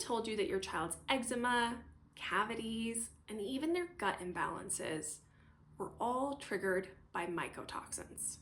told you that your child's eczema, cavities, and even their gut imbalances were all triggered by mycotoxins?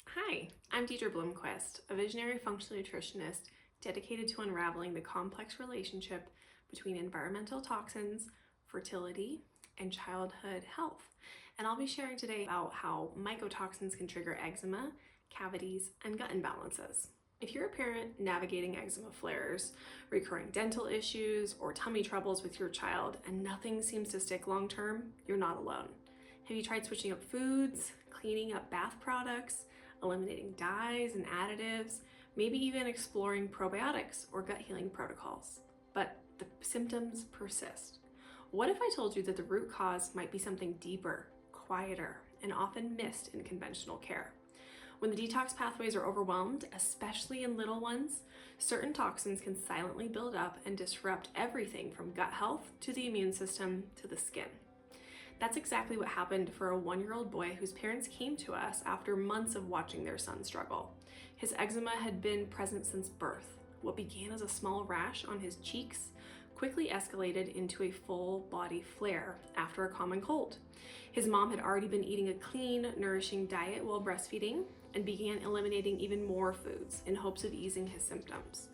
Hi, I'm Deidre Bloomquist, a visionary functional nutritionist dedicated to unraveling the complex relationship between environmental toxins, fertility, and childhood health. And I'll be sharing today about how mycotoxins can trigger eczema, cavities, and gut imbalances. If you're a parent navigating eczema flares, recurring dental issues, or tummy troubles with your child, and nothing seems to stick long term, you're not alone. Have you tried switching up foods, cleaning up bath products, eliminating dyes and additives, maybe even exploring probiotics or gut healing protocols? But the symptoms persist. What if I told you that the root cause might be something deeper, quieter, and often missed in conventional care? When the detox pathways are overwhelmed, especially in little ones, certain toxins can silently build up and disrupt everything from gut health to the immune system to the skin. That's exactly what happened for a 1-year-old boy whose parents came to us after months of watching their son struggle. His eczema had been present since birth. What began as a small rash on his cheeks quickly escalated into a full body flare after a common cold. His mom had already been eating a clean, nourishing diet while breastfeeding and began eliminating even more foods in hopes of easing his symptoms.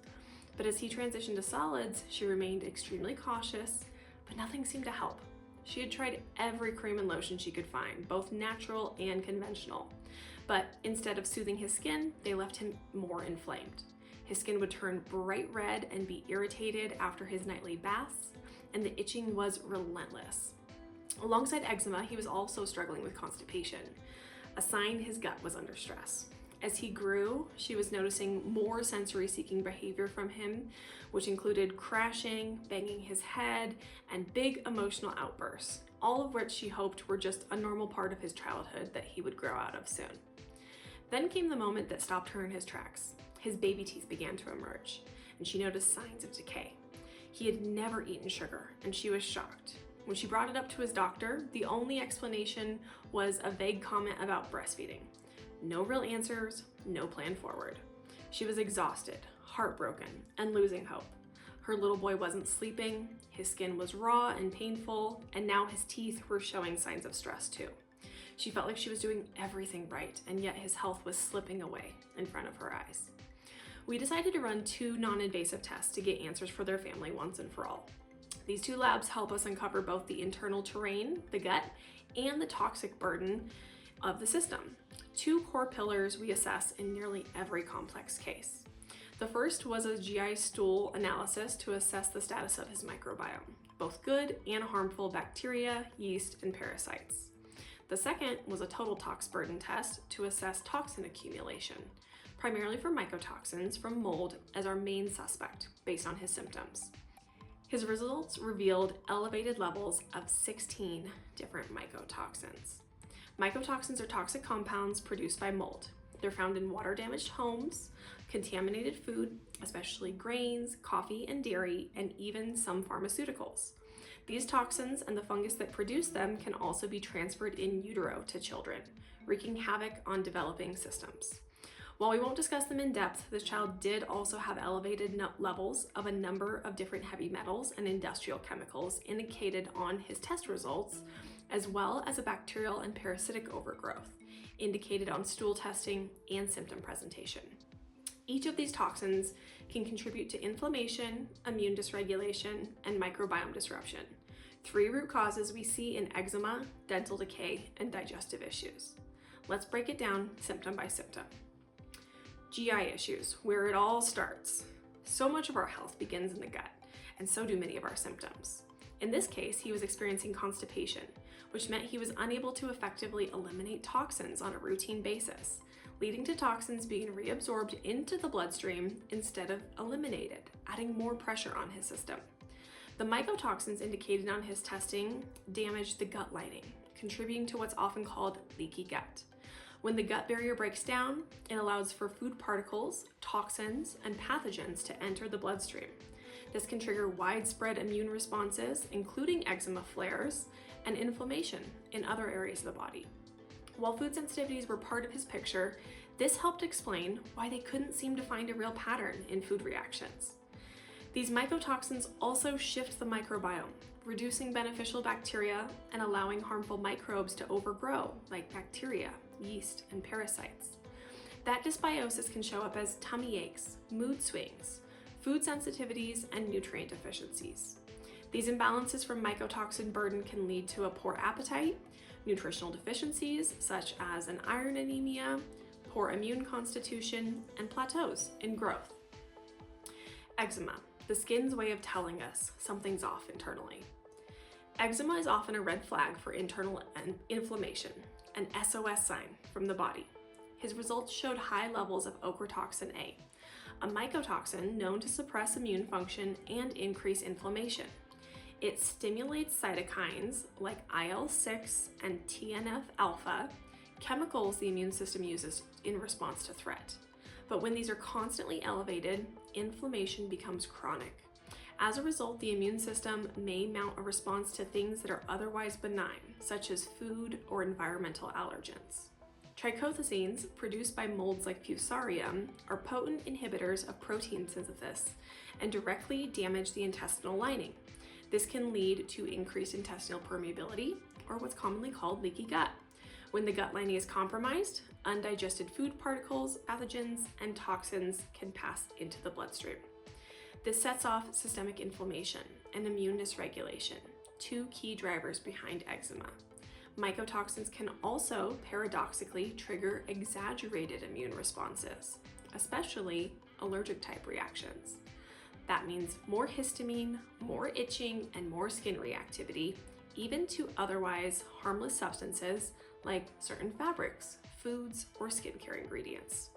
But as he transitioned to solids, she remained extremely cautious, but nothing seemed to help. She had tried every cream and lotion she could find, both natural and conventional. But instead of soothing his skin, they left him more inflamed. His skin would turn bright red and be irritated after his nightly baths, and the itching was relentless. Alongside eczema, he was also struggling with constipation, a sign his gut was under stress. As he grew, she was noticing more sensory-seeking behavior from him, which included crashing, banging his head, and big emotional outbursts, all of which she hoped were just a normal part of his childhood that he would grow out of soon. Then came the moment that stopped her in his tracks. His baby teeth began to emerge, and she noticed signs of decay. He had never eaten sugar, and she was shocked. When she brought it up to his doctor, the only explanation was a vague comment about breastfeeding. No real answers, no plan forward. She was exhausted, heartbroken, and losing hope. Her little boy wasn't sleeping, his skin was raw and painful, and now his teeth were showing signs of stress too. She felt like she was doing everything right, and yet his health was slipping away in front of her eyes. We decided to run 2 non-invasive tests to get answers for their family once and for all. These 2 labs help us uncover both the internal terrain, the gut, and the toxic burden of the system. 2 core pillars we assess in nearly every complex case. The first was a GI stool analysis to assess the status of his microbiome, both good and harmful bacteria, yeast, and parasites. The second was a total tox burden test to assess toxin accumulation, primarily for mycotoxins from mold as our main suspect based on his symptoms. His results revealed elevated levels of 16 different mycotoxins. Mycotoxins are toxic compounds produced by mold. They're found in water-damaged homes, contaminated food, especially grains, coffee, and dairy, and even some pharmaceuticals. These toxins and the fungus that produce them can also be transferred in utero to children, wreaking havoc on developing systems. While we won't discuss them in depth, this child did also have elevated levels of a number of different heavy metals and industrial chemicals indicated on his test results, as well as a bacterial and parasitic overgrowth indicated on stool testing and symptom presentation. Each of these toxins can contribute to inflammation, immune dysregulation, and microbiome disruption, 3 root causes we see in eczema, dental decay, and digestive issues. Let's break it down symptom by symptom. GI issues, where it all starts. So much of our health begins in the gut, and so do many of our symptoms. In this case, he was experiencing constipation, which meant he was unable to effectively eliminate toxins on a routine basis, leading to toxins being reabsorbed into the bloodstream instead of eliminated, adding more pressure on his system. The mycotoxins indicated on his testing damaged the gut lining, contributing to what's often called leaky gut. When the gut barrier breaks down, it allows for food particles, toxins, and pathogens to enter the bloodstream. This can trigger widespread immune responses, including eczema flares and inflammation in other areas of the body. While food sensitivities were part of his picture, this helped explain why they couldn't seem to find a real pattern in food reactions. These mycotoxins also shift the microbiome, reducing beneficial bacteria and allowing harmful microbes to overgrow, like bacteria, yeast, and parasites. That dysbiosis can show up as tummy aches, mood swings, food sensitivities, and nutrient deficiencies. These imbalances from mycotoxin burden can lead to a poor appetite, nutritional deficiencies such as an iron anemia, poor immune constitution, and plateaus in growth. Eczema, the skin's way of telling us something's off internally. Eczema is often a red flag for internal inflammation, an SOS sign from the body. His results showed high levels of ochratoxin A, a mycotoxin known to suppress immune function and increase inflammation. It stimulates cytokines like IL-6 and TNF-alpha, chemicals the immune system uses in response to threat. But when these are constantly elevated, inflammation becomes chronic. As a result, the immune system may mount a response to things that are otherwise benign, such as food or environmental allergens. Trichothecenes, produced by molds like Fusarium, are potent inhibitors of protein synthesis and directly damage the intestinal lining. This can lead to increased intestinal permeability, or what's commonly called leaky gut. When the gut lining is compromised, undigested food particles, pathogens, and toxins can pass into the bloodstream. This sets off systemic inflammation and immune dysregulation, two key drivers behind eczema. Mycotoxins can also paradoxically trigger exaggerated immune responses, especially allergic type reactions. That means more histamine, more itching, and more skin reactivity, even to otherwise harmless substances like certain fabrics, foods, or skincare ingredients.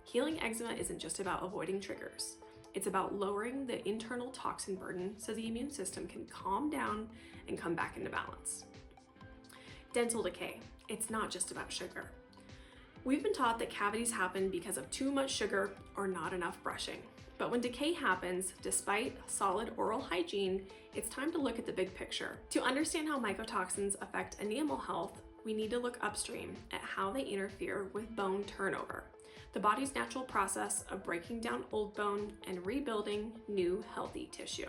Healing eczema isn't just about avoiding triggers. It's about lowering the internal toxin burden so the immune system can calm down and come back into balance. Dental decay. It's not just about sugar. We've been taught that cavities happen because of too much sugar or not enough brushing. But when decay happens, despite solid oral hygiene, it's time to look at the big picture. To understand how mycotoxins affect enamel health, we need to look upstream at how they interfere with bone turnover, the body's natural process of breaking down old bone and rebuilding new healthy tissue.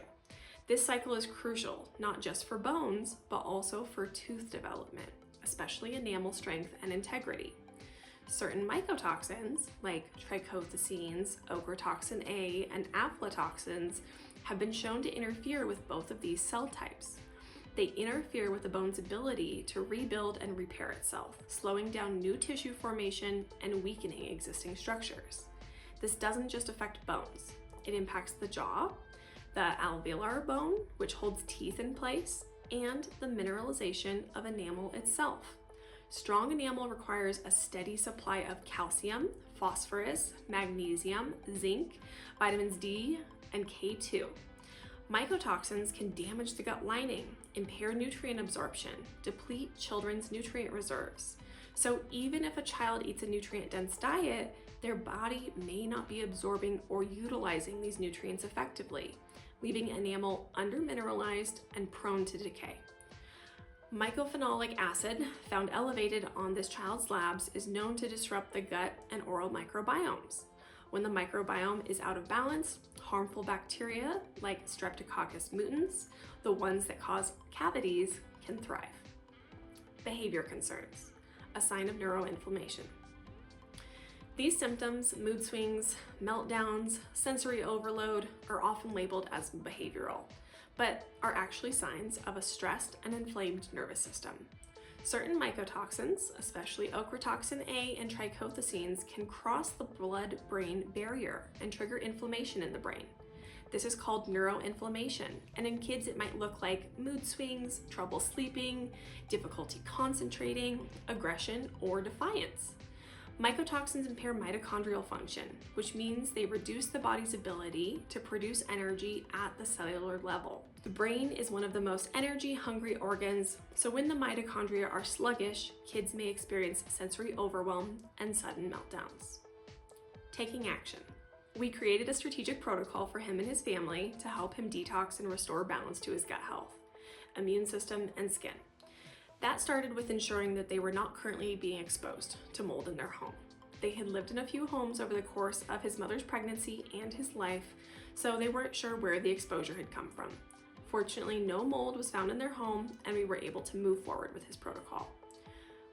This cycle is crucial, not just for bones, but also for tooth development, especially enamel strength and integrity. Certain mycotoxins, like trichothecenes, ochratoxin A, and aflatoxins, have been shown to interfere with both of these cell types. They interfere with the bone's ability to rebuild and repair itself, slowing down new tissue formation and weakening existing structures. This doesn't just affect bones. It impacts the jaw, the alveolar bone, which holds teeth in place, and the mineralization of enamel itself. Strong enamel requires a steady supply of calcium, phosphorus, magnesium, zinc, vitamins D, and K2. Mycotoxins can damage the gut lining, impair nutrient absorption, deplete children's nutrient reserves. So even if a child eats a nutrient-dense diet, their body may not be absorbing or utilizing these nutrients effectively, leaving enamel undermineralized and prone to decay. Mycophenolic acid, found elevated on this child's labs, is known to disrupt the gut and oral microbiomes. When the microbiome is out of balance, harmful bacteria like Streptococcus mutans, the ones that cause cavities, can thrive. Behavior concerns, a sign of neuroinflammation. These symptoms, mood swings, meltdowns, sensory overload, are often labeled as behavioral, but are actually signs of a stressed and inflamed nervous system. Certain mycotoxins, especially ochratoxin A and trichothecenes, can cross the blood-brain barrier and trigger inflammation in the brain. This is called neuroinflammation, and in kids it might look like mood swings, trouble sleeping, difficulty concentrating, aggression, or defiance. Mycotoxins impair mitochondrial function, which means they reduce the body's ability to produce energy at the cellular level. The brain is one of the most energy-hungry organs, so when the mitochondria are sluggish, kids may experience sensory overwhelm and sudden meltdowns. Taking action. We created a strategic protocol for him and his family to help him detox and restore balance to his gut health, immune system, and skin. That started with ensuring that they were not currently being exposed to mold in their home. They had lived in a few homes over the course of his mother's pregnancy and his life, so they weren't sure where the exposure had come from. Fortunately, no mold was found in their home, and we were able to move forward with his protocol.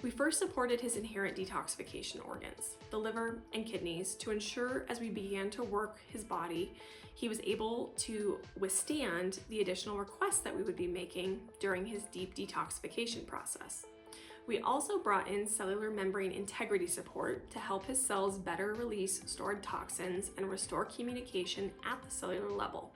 We first supported his inherent detoxification organs, the liver and kidneys, to ensure as we began to work his body, he was able to withstand the additional requests that we would be making during his deep detoxification process. We also brought in cellular membrane integrity support to help his cells better release stored toxins and restore communication at the cellular level.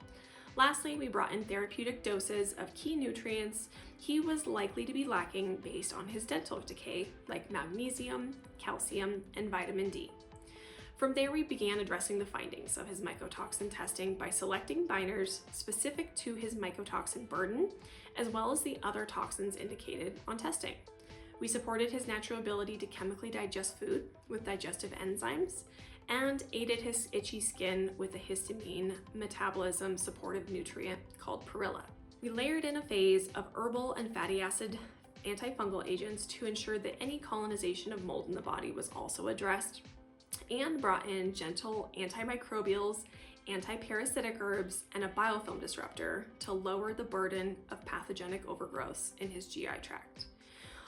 Lastly, we brought in therapeutic doses of key nutrients he was likely to be lacking based on his dental decay, like magnesium, calcium, and vitamin D. From there, we began addressing the findings of his mycotoxin testing by selecting binders specific to his mycotoxin burden, as well as the other toxins indicated on testing. We supported his natural ability to chemically digest food with digestive enzymes, and aided his itchy skin with a histamine metabolism supportive nutrient called perilla. We layered in a phase of herbal and fatty acid antifungal agents to ensure that any colonization of mold in the body was also addressed, and brought in gentle antimicrobials, antiparasitic herbs, and a biofilm disruptor to lower the burden of pathogenic overgrowths in his GI tract.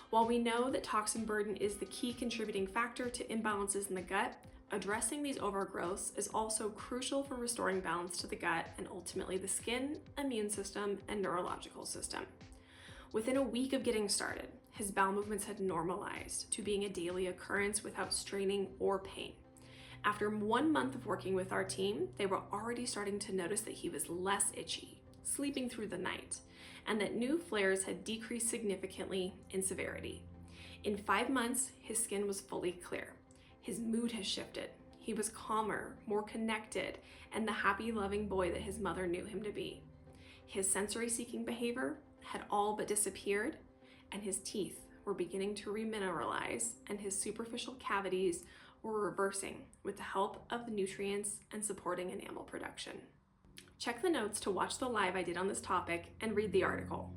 While we know that toxin burden is the key contributing factor to imbalances in the gut, addressing these overgrowths is also crucial for restoring balance to the gut and ultimately the skin, immune system, and neurological system. Within a week of getting started, his bowel movements had normalized to being a daily occurrence without straining or pain. After 1 month of working with our team, they were already starting to notice that he was less itchy, sleeping through the night, and that new flares had decreased significantly in severity. In 5 months, his skin was fully clear. His mood has shifted. He was calmer, more connected, and the happy, loving boy that his mother knew him to be. His sensory-seeking behavior had all but disappeared, and his teeth were beginning to remineralize, and his superficial cavities were reversing with the help of the nutrients and supporting enamel production. Check the notes to watch the live I did on this topic and read the article.